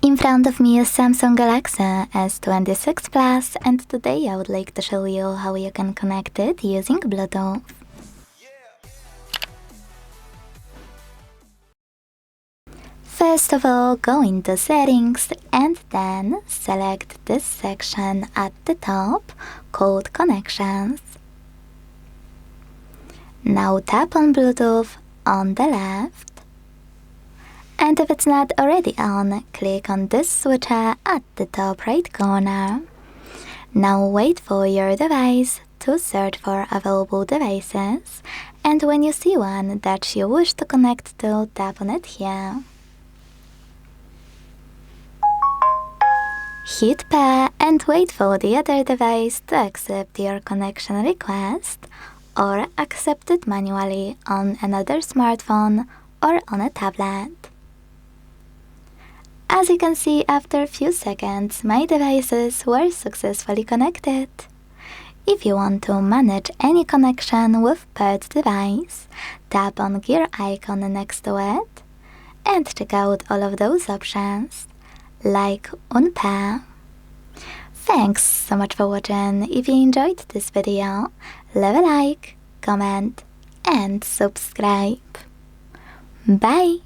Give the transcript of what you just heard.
In front of me is Samsung Galaxy S26 Plus, and today I would like to show you how you can connect it using Bluetooth. First of all, go into Settings and then select this section at the top called Connections. Now tap on Bluetooth on the left. And if it's not already on, click on this switcher at the top right corner. Now wait for your device to search for available devices, and when you see one that you wish to connect to, tap on it here. Hit pair and wait for the other device to accept your connection request, or accept it manually on another smartphone or on a tablet. As you can see, after a few seconds, my devices were successfully connected. If you want to manage any connection with paired device, tap on gear icon next to it and check out all of those options, like unpair. Thanks so much for watching. If you enjoyed this video, leave a like, comment and subscribe. Bye!